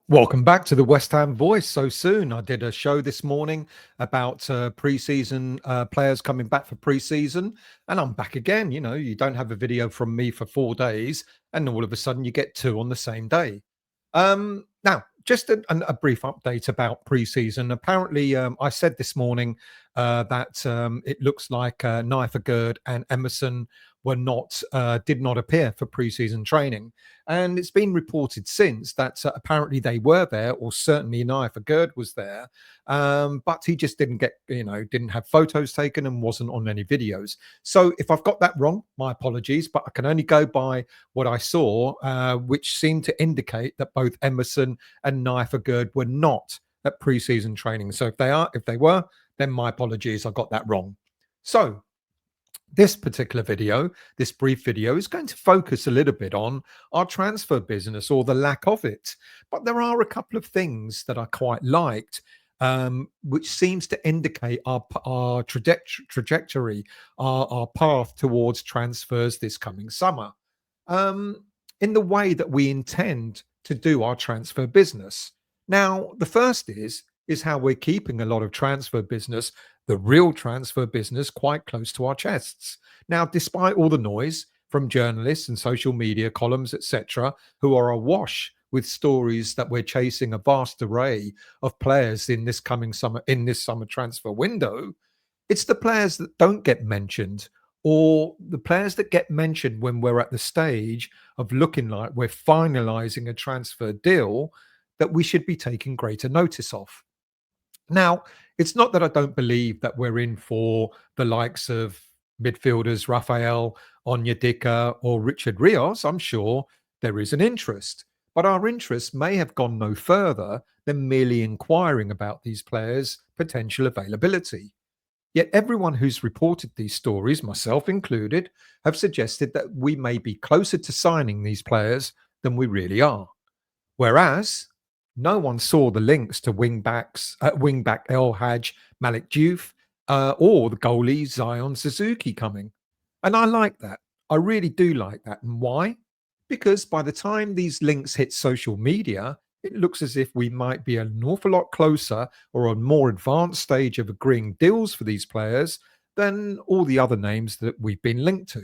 Welcome back to the West Ham Voice so soon. I did a show this morning about pre-season players coming back for pre-season, and I'm back again. You know, you don't have a video from me for 4 days, and all of a sudden you get two on the same day. Now, just a brief update about pre-season. Apparently, I said this morning that it looks like Gerd and Emerson were not did not appear for pre-season training. And it's been reported since that apparently they were there, or certainly Gerd was there, but he just didn't get, didn't have photos taken and wasn't on any videos. So if I've got that wrong, my apologies, but I can only go by what I saw, which seemed to indicate that both Emerson and Gerd were not at pre-season training. So if they were, then my apologies, I got that wrong. So this particular video, this brief video, is going to focus a little bit on our transfer business or the lack of it. But there are a couple of things that I quite liked, which seems to indicate our trajectory, our path towards transfers this coming summer, in the way that we intend to do our transfer business. Now, the first is how we're keeping a lot of transfer business, the real transfer business, quite close to our chests. Now, despite all the noise from journalists and social media columns, etc., who are awash with stories that we're chasing a vast array of players in this coming summer, in this summer transfer window, it's the players that don't get mentioned, or the players that get mentioned when we're at the stage of looking like we're finalizing a transfer deal, that we should be taking greater notice of. Now, it's not that I don't believe that we're in for the likes of midfielders Rafael Onyedika or Richard Rios. I'm sure there is an interest, but our interest may have gone no further than merely inquiring about these players' potential availability. Yet everyone who's reported these stories, myself included, have suggested that we may be closer to signing these players than we really are. Whereas no one saw the links to wingback El Hadj Malick Diouf, or the goalie Zion Suzuki coming. And I like that. I really do like that. And why? Because by the time these links hit social media, it looks as if we might be an awful lot closer or a more advanced stage of agreeing deals for these players than all the other names that we've been linked to.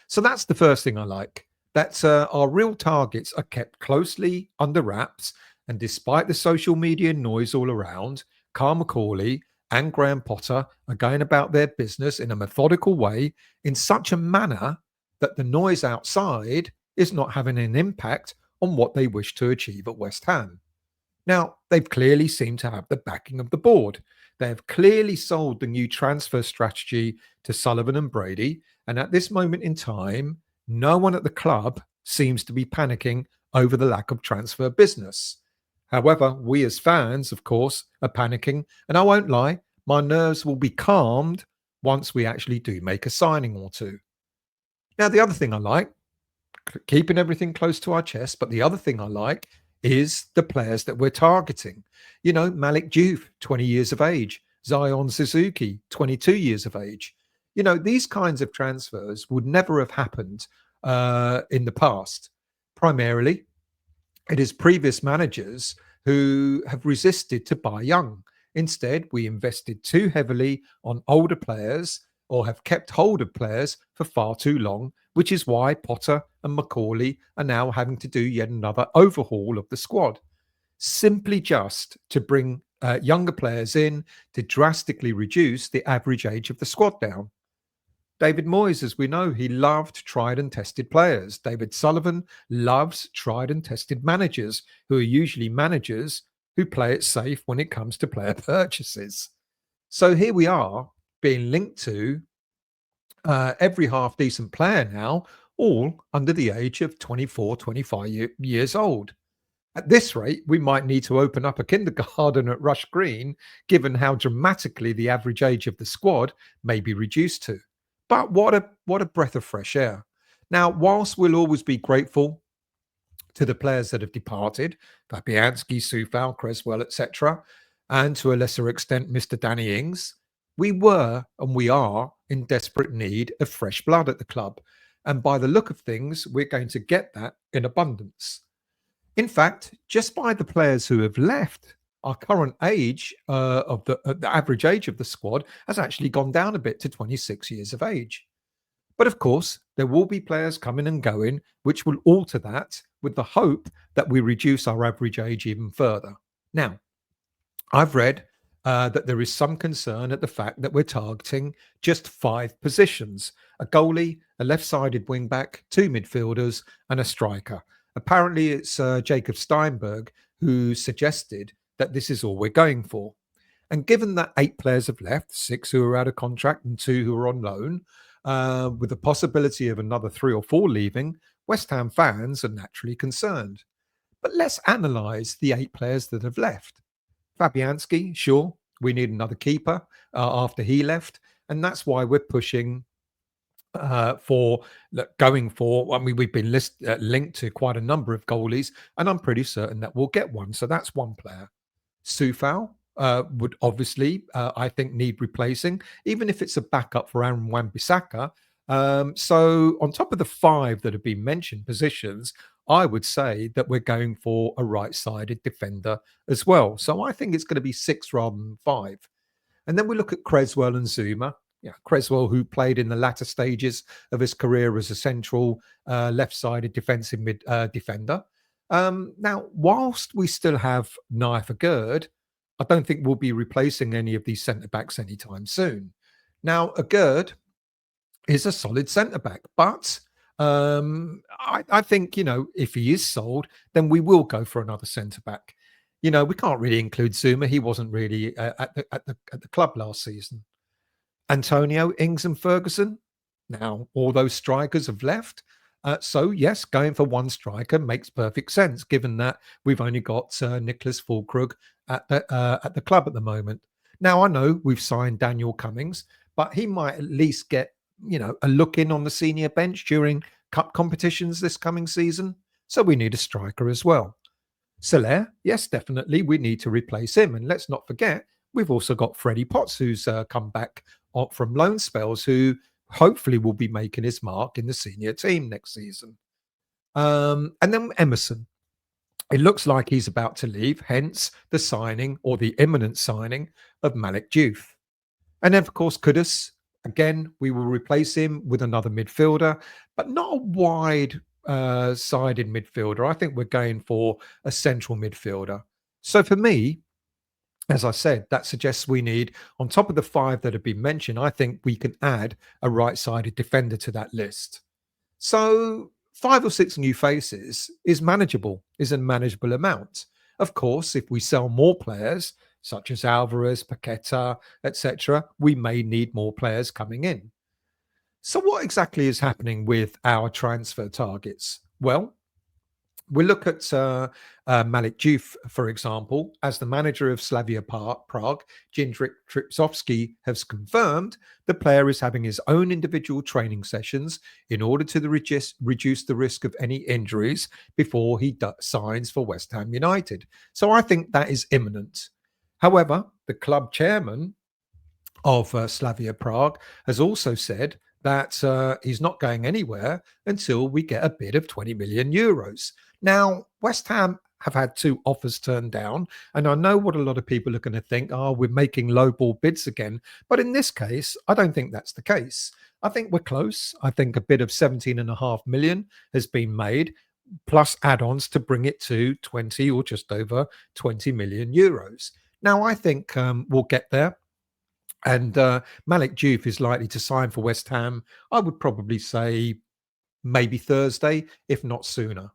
So that's the first thing I like. That our real targets are kept closely under wraps. And despite the social media noise all around, Carl McCauley and Graham Potter are going about their business in a methodical way, in such a manner that the noise outside is not having an impact on what they wish to achieve at West Ham. Now, they've clearly seemed to have the backing of the board. They have clearly sold the new transfer strategy to Sullivan and Brady. And at this moment in time, no one at the club seems to be panicking over the lack of transfer business. However, we as fans, of course, are panicking. And I won't lie, my nerves will be calmed once we actually do make a signing or two. Now, the other thing I like, keeping everything close to our chest, but the other thing I like is the players that we're targeting. You know, Malick Diouf, 20 years of age, Zion Suzuki, 22 years of age. You know, these kinds of transfers would never have happened in the past. Primarily, it is previous managers who have resisted to buy young. Instead, we invested too heavily on older players, or have kept hold of players for far too long, which is why Potter and McCauley are now having to do yet another overhaul of the squad, simply just to bring younger players in to drastically reduce the average age of the squad down. David Moyes, as we know, he loved tried and tested players. David Sullivan loves tried and tested managers, who are usually managers who play it safe when it comes to player purchases. So here we are being linked to every half decent player now, all under the age of 24, 25 years old. At this rate, we might need to open up a kindergarten at Rush Green, given how dramatically the average age of the squad may be reduced to. But what a breath of fresh air. Now, whilst we'll always be grateful to the players that have departed, Fabianski, Soufal, Creswell, etc., and to a lesser extent, Mr. Danny Ings, we were and we are in desperate need of fresh blood at the club. And by the look of things, we're going to get that in abundance. In fact, just by the players who have left, our current age of the average age of the squad has actually gone down a bit to 26 years of age. But of course, there will be players coming and going, which will alter that with the hope that we reduce our average age even further. Now, I've read that there is some concern at the fact that we're targeting just five positions: a goalie, a left sided wing back, two midfielders, and a striker. Apparently, it's Jacob Steinberg who suggested that this is all we're going for. And given that eight players have left, six who are out of contract and two who are on loan, with the possibility of another three or four leaving, West Ham fans are naturally concerned. But let's analyse the eight players that have left. Fabianski, sure, we need another keeper after he left, and that's why we're pushing for going for. I mean, we've been linked to quite a number of goalies, and I'm pretty certain that we'll get one. So that's one player. Sufal would obviously, I think, need replacing, even if it's a backup for Aaron Wan-Bissaka. So on top of the five that have been mentioned positions, I would say that we're going for a right-sided defender as well. So I think it's going to be six rather than five. And then we look at Creswell and Zuma. Yeah, Creswell, who played in the latter stages of his career as a central left-sided defensive defender. Now, whilst we still have Naif Agurd, I don't think we'll be replacing any of these centre backs anytime soon. Now, Agurd is a solid centre back, but I think, if he is sold, then we will go for another centre back. We can't really include Zuma. He wasn't really at the club last season. Antonio, Ings, and Ferguson. Now, all those strikers have left. So, yes, going for one striker makes perfect sense, given that we've only got Nicholas Fulkrug at the club at the moment. Now, I know we've signed Daniel Cummings, but he might at least get, a look in on the senior bench during cup competitions this coming season. So we need a striker as well. Soler, yes, definitely, we need to replace him. And let's not forget, we've also got Freddie Potts, who's come back from loan spells, who hopefully will be making his mark in the senior team next season. And then Emerson. It looks like he's about to leave, hence the signing or the imminent signing of Malick Diouf. And then, of course, Kudus. Again, we will replace him with another midfielder, but not a wide sided midfielder. I think we're going for a central midfielder. So for me, as I said, that suggests we need, on top of the five that have been mentioned, I think we can add a right-sided defender to that list. So 5 or 6 new faces is manageable, is a manageable amount. Of course, if we sell more players, such as Alvarez, Paqueta, etc., we may need more players coming in. So what exactly is happening with our transfer targets? Well, we look at Malick Diouf, for example, as the manager of Slavia Prague. Jindřich Tripsovsky has confirmed the player is having his own individual training sessions in order to reduce the risk of any injuries before he signs for West Ham United. So I think that is imminent. However, the club chairman of Slavia Prague has also said that he's not going anywhere until we get a bid of 20 million euros. Now, West Ham have had 2 offers turned down, and I know what a lot of people are going to think, we're making lowball bids again. But in this case, I don't think that's the case. I think we're close. I think a bid of 17.5 million has been made, plus add-ons to bring it to 20 or just over 20 million euros. Now, I think we'll get there. And Malick Diouf is likely to sign for West Ham, I would probably say maybe Thursday, if not sooner.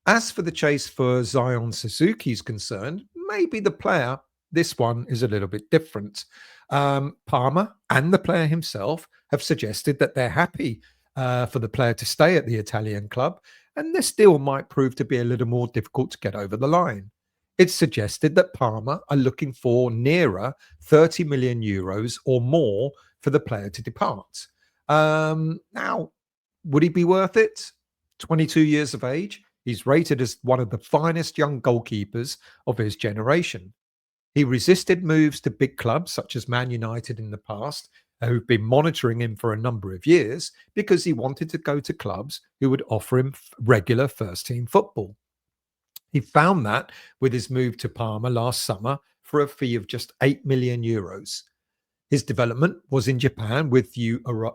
As for the chase for Zion Suzuki is concerned, maybe the player, this one is a little bit different. Palmer and the player himself have suggested that they're happy for the player to stay at the Italian club, and this deal might prove to be a little more difficult to get over the line. It's suggested that Parma are looking for nearer 30 million euros or more for the player to depart. Now, would he be worth it? 22 years of age. He's rated as one of the finest young goalkeepers of his generation. He resisted moves to big clubs such as Man United in the past, who've been monitoring him for a number of years because he wanted to go to clubs who would offer him regular first-team football. He found that with his move to Parma last summer for a fee of just 8 million euros. His development was in Japan with Urawa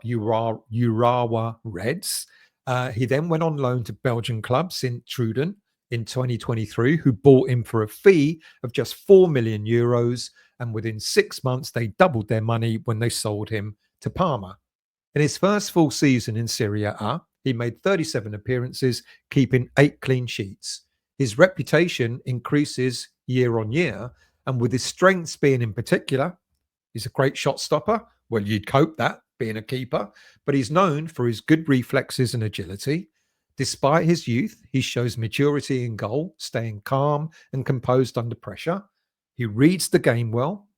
Reds. He then went on loan to Belgian club Sint-Truiden in 2023, who bought him for a fee of just 4 million euros. And within 6 months, they doubled their money when they sold him to Parma. In his first full season in Serie A, he made 37 appearances, keeping 8 clean sheets. His reputation increases year on year, and with his strengths being in particular, he's a great shot stopper. Well, you'd cope that being a keeper, but he's known for his good reflexes and agility. Despite his youth, he shows maturity in goal, staying calm and composed under pressure. He reads the game well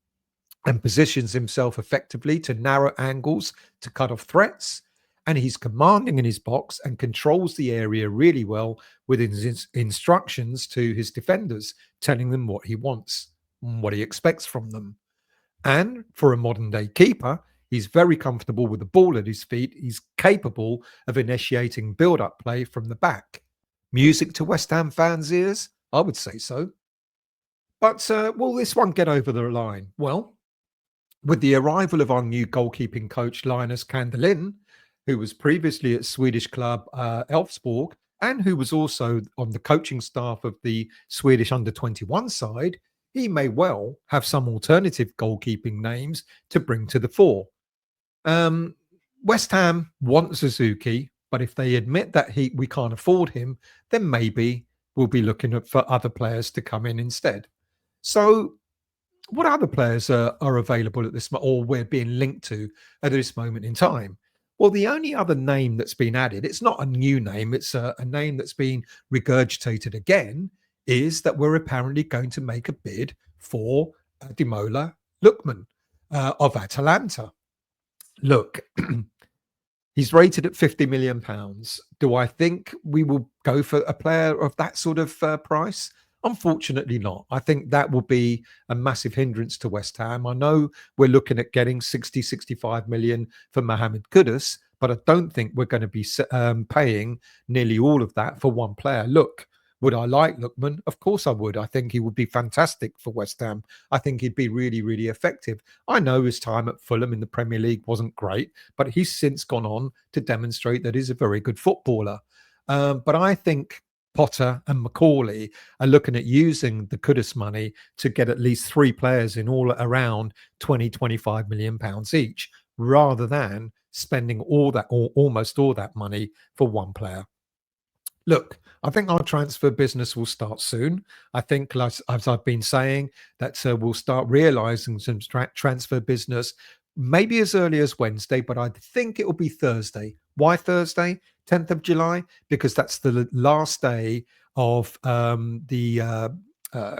and positions himself effectively to narrow angles to cut off threats. And he's commanding in his box and controls the area really well with his instructions to his defenders, telling them what he wants and what he expects from them. And for a modern day keeper, he's very comfortable with the ball at his feet. He's capable of initiating build up play from the back. Music to West Ham fans' ears? I would say so. But will this one get over the line? Well, with the arrival of our new goalkeeping coach, Linus Kandelin, who was previously at Swedish club Elfsborg and who was also on the coaching staff of the Swedish under-21 side, he may well have some alternative goalkeeping names to bring to the fore. West Ham want Suzuki, but if they admit that we can't afford him, then maybe we'll be looking for other players to come in instead. So what other players are available at this or we're being linked to at this moment in time? Well, the only other name that's been added, it's not a new name, it's a name that's been regurgitated again, is that we're apparently going to make a bid for Deola LUKEMAN of Atalanta. Look, he's rated at £50 million. Do I think we will go for a player of that sort of price? Unfortunately not. I think that will be a massive hindrance to West Ham. I know we're looking at getting 60, 65 million for Mohamed Kudus, but I don't think we're going to be paying nearly all of that for one player. Look, would I like LUKEMAN? Of course I would. I think he would be fantastic for West Ham. I think he'd be really, really effective. I know his time at Fulham in the Premier League wasn't great, but he's since gone on to demonstrate that he's a very good footballer. But I think Potter and Macaulay are looking at using the Kudus money to get at least 3 players in all around 20, 25 million pounds each, rather than spending all that or almost all that money for one player. Look, I think our transfer business will start soon. I think, as I've been saying, that we'll start realizing some transfer business maybe as early as Wednesday, but I think it will be Thursday. Why Thursday? 10th of July? Because that's the last day of the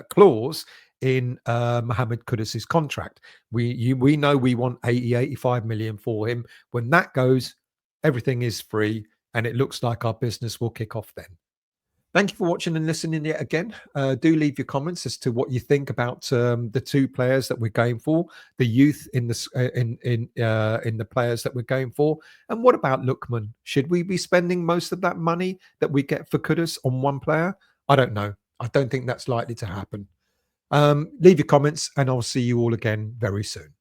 clause in Mohamed Kudus's contract. We know we want 80, 85 million for him. When that goes, everything is free, and it looks like our business will kick off then. Thank you for watching and listening yet again. Do leave your comments as to what you think about the 2 players that we're going for, the youth in the players that we're going for, and what about LUKEMAN? Should we be spending most of that money that we get for Kudus on one player? I don't know. I don't think that's likely to happen. Leave your comments, and I'll see you all again very soon.